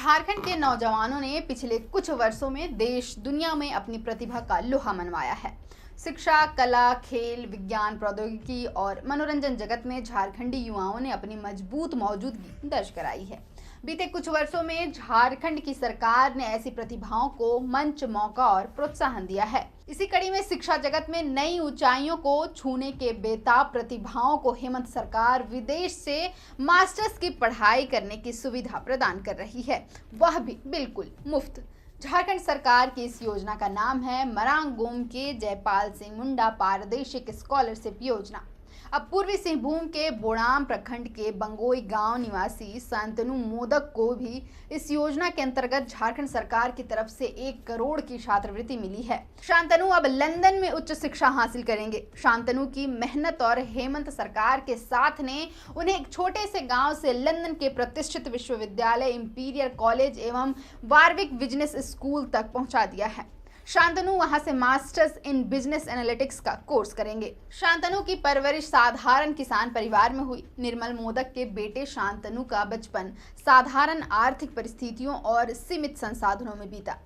झारखंड के नौजवानों ने पिछले कुछ वर्षों में देश दुनिया में अपनी प्रतिभा का लोहा मनवाया है। शिक्षा, कला, खेल, विज्ञान, प्रौद्योगिकी और मनोरंजन जगत में झारखंडी युवाओं ने अपनी मजबूत मौजूदगी दर्ज कराई है। बीते कुछ वर्षों में झारखंड की सरकार ने ऐसी प्रतिभाओं को मंच, मौका और प्रोत्साहन दिया है। इसी कड़ी में शिक्षा जगत में नई ऊंचाइयों को छूने के बेताब प्रतिभाओं को हेमंत सरकार विदेश से मास्टर्स की पढ़ाई करने की सुविधा प्रदान कर रही है, वह भी बिल्कुल मुफ्त। झारखंड सरकार की इस योजना का नाम है मरांग गोम के जयपाल सिंह मुंडा पारदेशिक स्कॉलरशिप योजना। अब पूर्वी सिंहभूम के बोड़ाम प्रखंड के बंगोई गांव निवासी शांतनु मोदक को भी इस योजना के अंतर्गत झारखंड सरकार की तरफ से 1 करोड़ की छात्रवृत्ति मिली है। शांतनु अब लंदन में उच्च शिक्षा हासिल करेंगे। शांतनु की मेहनत और हेमंत सरकार के साथ ने उन्हें एक छोटे से गांव से लंदन के प्रतिष्ठित विश्वविद्यालय इंपीरियल कॉलेज एवं वारविक बिजनेस स्कूल तक पहुंचा दिया है। शांतनु वहां से मास्टर्स इन बिजनेस एनालिटिक्स का कोर्स करेंगे। शांतनु की परवरिश साधारण किसान परिवार में हुई। निर्मल मोदक के बेटे शांतनु का बचपन साधारण आर्थिक परिस्थितियों और सीमित संसाधनों में बीता।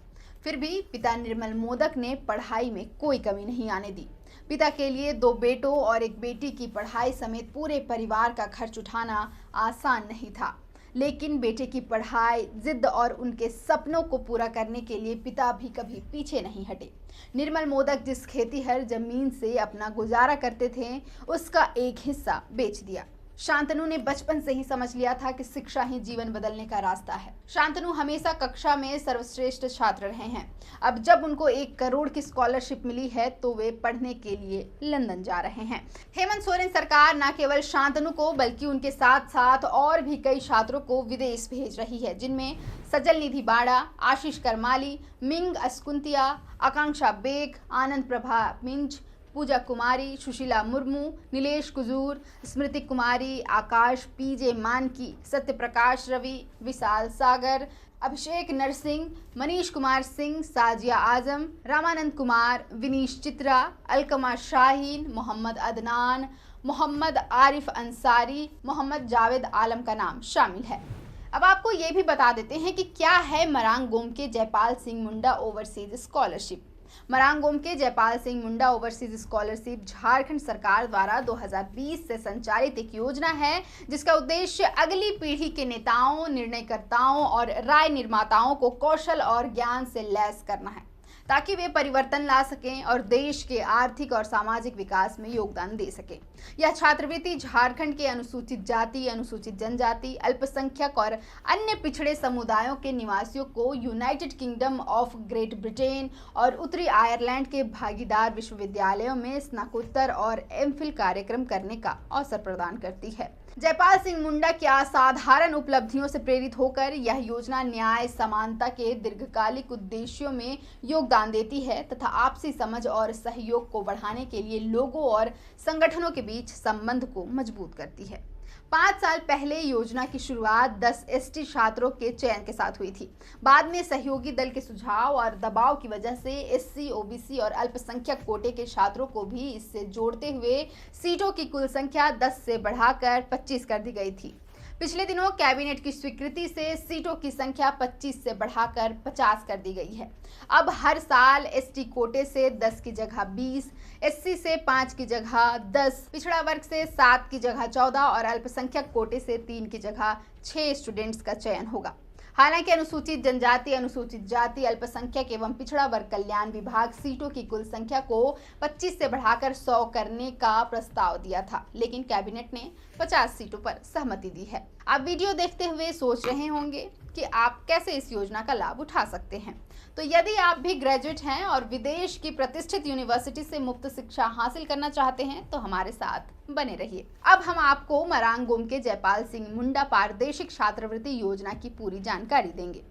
फिर भी पिता निर्मल मोदक ने पढ़ाई में कोई कमी नहीं आने दी। पिता के लिए 2 बेटों और 1 बेटी की पढ़ाई समेत पूरे परिवार का खर्च उठाना आसान नहीं था, लेकिन बेटे की पढ़ाई, जिद और उनके सपनों को पूरा करने के लिए पिता भी कभी पीछे नहीं हटे। निर्मल मोदक जिस खेतीहर जमीन से अपना गुजारा करते थे, उसका एक हिस्सा बेच दिया। शांतनु ने बचपन से ही समझ लिया था कि शिक्षा ही जीवन बदलने का रास्ता है। शांतनु हमेशा कक्षा में सर्वश्रेष्ठ छात्र रहे हैं। अब जब उनको 1 करोड़ की स्कॉलरशिप मिली है तो वे पढ़ने के लिए लंदन जा रहे हैं। हेमंत सोरेन सरकार न केवल शांतनु को बल्कि उनके साथ साथ और भी कई छात्रों को विदेश भेज रही है, जिनमें सजल निधि बाड़ा, आशीष करमाली, मिंग अस्कुंतिया, आकांक्षा बेग, आनंद प्रभा मिंज, पूजा कुमारी, सुशीला मुर्मू, नीलेश कुजूर, स्मृति कुमारी, आकाश पीजे मानकी, सत्य प्रकाश रवि, विशाल सागर, अभिषेक नरसिंह, मनीष कुमार सिंह, साजिया आजम, रामानंद कुमार, विनीश चित्रा, अलकमा शाहीन, मोहम्मद अदनान, मोहम्मद आरिफ अंसारी, मोहम्मद जावेद आलम का नाम शामिल है। अब आपको ये भी बता देते हैं कि क्या है मरांग गोम के जयपाल सिंह मुंडा ओवरसीज स्कॉलरशिप। मरांग गोम के जयपाल सिंह मुंडा ओवरसीज स्कॉलरशिप झारखंड सरकार द्वारा 2020 से संचालित एक योजना है, जिसका उद्देश्य अगली पीढ़ी के नेताओं, निर्णयकर्ताओं और राय निर्माताओं को कौशल और ज्ञान से लैस करना है, ताकि वे परिवर्तन ला सकें और देश के आर्थिक और सामाजिक विकास में योगदान दे सकें। यह छात्रवृत्ति झारखंड के अनुसूचित जाति, अनुसूचित जनजाति, अल्पसंख्यक और अन्य पिछड़े समुदायों के निवासियों को United kingdom of great Britain और उत्तरी आयरलैंड के भागीदार विश्वविद्यालयों में स्नातकोत्तर और एमफिल कार्यक्रम करने का अवसर प्रदान करती है। जयपाल सिंह मुंडा की असाधारण उपलब्धियों से प्रेरित होकर यह योजना न्याय, समानता के दीर्घकालिक उद्देश्यों में योगदान देती है तथा आपसी समझ और सहयोग को बढ़ाने के लिए लोगों और संगठनों के बीच संबंध को मजबूत करती है। 5 साल पहले योजना की शुरुआत 10 एसटी छात्रों के चयन के साथ हुई थी। बाद में सहयोगी दल के सुझाव और दबाव की वजह से एससी, ओबीसी और अल्पसंख्यक कोटे के छात्रों को भी इससे जोड़ते हुए सीटों की कुल संख्या 10 से बढ़ाकर 25 कर दी गई थी। पिछले दिनों कैबिनेट की स्वीकृति से सीटों की संख्या 25 से बढ़ाकर 50 कर दी गई है। अब हर साल एसटी कोटे से 10 की जगह 20, एससी से 5 की जगह 10, पिछड़ा वर्ग से 7 की जगह 14 और अल्पसंख्यक कोटे से 3 की जगह 6 स्टूडेंट्स का चयन होगा। हालांकि अनुसूचित जनजाति, अनुसूचित जाति, अल्पसंख्यक एवं पिछड़ा वर्ग कल्याण विभाग सीटों की कुल संख्या को 25 से बढ़ाकर 100 करने का प्रस्ताव दिया था, लेकिन कैबिनेट ने 50 सीटों पर सहमति दी है। आप वीडियो देखते हुए सोच रहे होंगे कि आप कैसे इस योजना का लाभ उठा सकते हैं। तो यदि आप भी ग्रेजुएट हैं और विदेश की प्रतिष्ठित यूनिवर्सिटी से मुफ्त शिक्षा हासिल करना चाहते हैं तो हमारे साथ बने रहिए। अब हम आपको मरांग गोम के जयपाल सिंह मुंडा पारदेशिक छात्रवृत्ति योजना की पूरी जानकारी देंगे।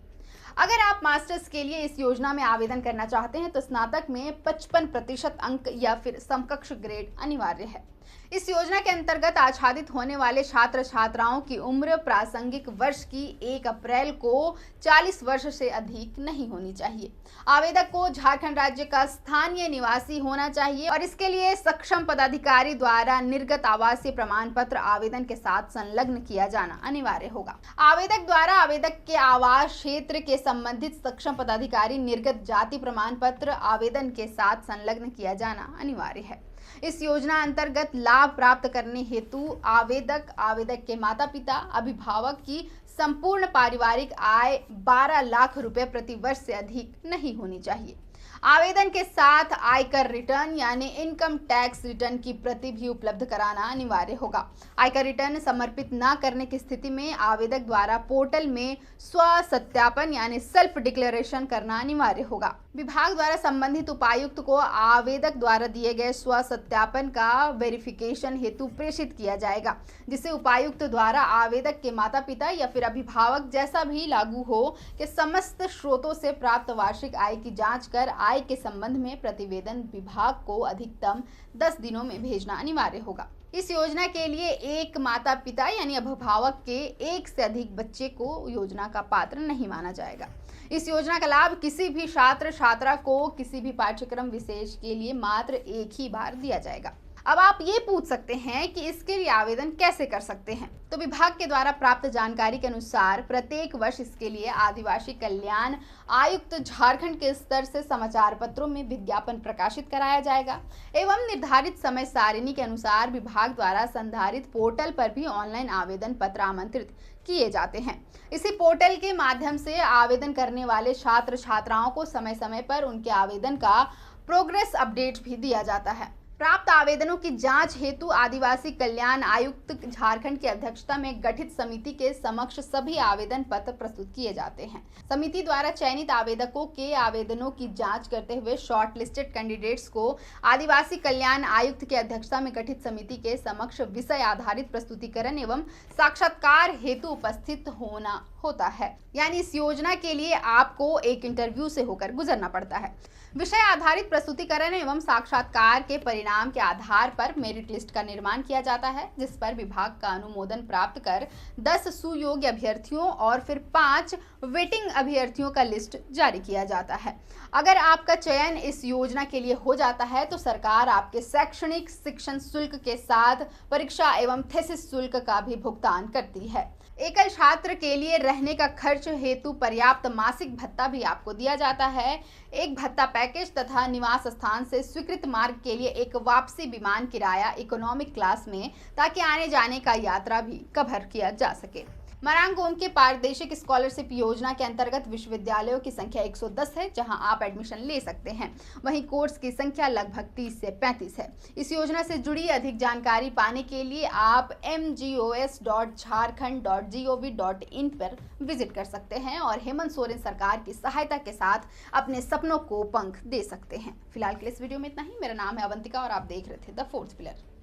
अगर आप मास्टर्स के लिए इस योजना में आवेदन करना चाहते हैं तो स्नातक में 55% अंक या फिर समकक्ष ग्रेड अनिवार्य है। इस योजना के अंतर्गत आच्छादित होने वाले छात्र छात्राओं की उम्र प्रासंगिक वर्ष की 1 अप्रैल को 40 वर्ष से अधिक नहीं होनी चाहिए। आवेदक को झारखंड राज्य का स्थानीय निवासी होना चाहिए और इसके लिए सक्षम पदाधिकारी द्वारा निर्गत आवासीय प्रमाण पत्र आवेदन के साथ संलग्न किया जाना अनिवार्य होगा। आवेदक द्वारा आवेदक के आवास क्षेत्र के संबंधित सक्षम पदाधिकारी निर्गत जाति प्रमाण पत्र आवेदन के साथ संलग्न किया जाना अनिवार्य है। इस योजना अंतर्गत लाभ प्राप्त करने हेतु आवेदक के माता पिता, अभिभावक की संपूर्ण पारिवारिक आय 12 लाख रुपए प्रति वर्ष से अधिक नहीं होनी चाहिए। आवेदन के साथ आयकर रिटर्न यानी इनकम टैक्स रिटर्न की प्रति भी उपलब्ध कराना अनिवार्य होगा। आयकर रिटर्न समर्पित न करने की स्थिति में आवेदक द्वारा पोर्टल में स्व सत्यापन यानी सेल्फ डिक्लेरेशन करना अनिवार्य होगा। विभाग द्वारा संबंधित उपायुक्त को आवेदक द्वारा दिए गए स्व सत्यापन का वेरिफिकेशन हेतु प्रेषित किया जाएगा, जिसे उपायुक्त द्वारा आवेदक के माता पिता या फिर अभिभावक जैसा भी लागू हो के समस्त स्रोतों से प्राप्त वार्षिक आय की जांच कर आय के संबंध में प्रतिवेदन विभाग को अधिकतम 10 दिनों में भेजना अनिवार्य होगा। इस योजना के लिए एक माता पिता यानी अभिभावक के एक से अधिक बच्चे को योजना का पात्र नहीं माना जाएगा। इस योजना का लाभ किसी भी छात्र छात्रा को किसी भी पाठ्यक्रम विशेष के लिए मात्र एक ही बार दिया जाएगा। अब आप ये पूछ सकते हैं कि इसके लिए आवेदन कैसे कर सकते हैं। तो विभाग के द्वारा प्राप्त जानकारी के अनुसार प्रत्येक वर्ष इसके लिए आदिवासी कल्याण आयुक्त झारखंड के स्तर से समाचार पत्रों में विज्ञापन प्रकाशित कराया जाएगा एवं निर्धारित समय सारिणी के अनुसार विभाग द्वारा संधारित पोर्टल पर भी ऑनलाइन आवेदन पत्र आमंत्रित किए जाते हैं। इसी पोर्टल के माध्यम से आवेदन करने वाले छात्र छात्राओं को समय समय पर उनके आवेदन का प्रोग्रेस अपडेट भी दिया जाता है। प्राप्त आवेदनों की जांच हेतु आदिवासी कल्याण आयुक्त झारखंड की अध्यक्षता में गठित समिति के समक्ष सभी आवेदन पत्र प्रस्तुत किए जाते हैं। समिति द्वारा चयनित आवेदकों के आवेदनों की जांच करते हुए शॉर्ट लिस्टेड कैंडिडेट्स को आदिवासी कल्याण आयुक्त की अध्यक्षता में गठित समिति के समक्ष विषय आधारित प्रस्तुतिकरण एवं साक्षात्कार हेतु उपस्थित होना होता है। यानी इस योजना के लिए आपको एक इंटरव्यू से होकर गुजरना पड़ता है। विषय आधारित प्रस्तुतिकरण एवं साक्षात्कार के परिणाम के आधार पर मेरिट लिस्ट का निर्माण किया जाता है, जिस पर विभाग का अनुमोदन प्राप्त कर 10 सुयोग्य अभ्यर्थियों और फिर 5 वेटिंग अभ्यर्थियों का लिस्ट जारी किया जाता है। अगर आपका चयन इस योजना के लिए हो जाता है तो सरकार आपके शैक्षणिक शिक्षण शुल्क के साथ परीक्षा एवं थीसिस शुल्क का भी भुगतान करती है। एकल छात्र के लिए रहने का खर्च हेतु पर्याप्त मासिक भत्ता भी आपको दिया जाता है। एक भत्ता पैकेज तथा निवास स्थान से स्वीकृत मार्ग के लिए एक वापसी विमान किराया इकोनॉमिक क्लास में, ताकि आने जाने का यात्रा भी कवर किया जा सके। मरांग गोम के पारदेशिक स्कॉलरशिप योजना के अंतर्गत विश्वविद्यालयों की संख्या 110 है, जहां आप एडमिशन ले सकते हैं। वहीं कोर्स की संख्या लगभग 30 से 35 है। इस योजना से जुड़ी अधिक जानकारी पाने के लिए आप mgos.jharkhand.gov.in पर विजिट कर सकते हैं और हेमंत सोरेन सरकार की सहायता के साथ अपने सपनों को पंख दे सकते हैं। फिलहाल के लिए इस वीडियो में इतना ही। मेरा नाम है अवंतिका और आप देख रहे थे द फोर्थ पिलर।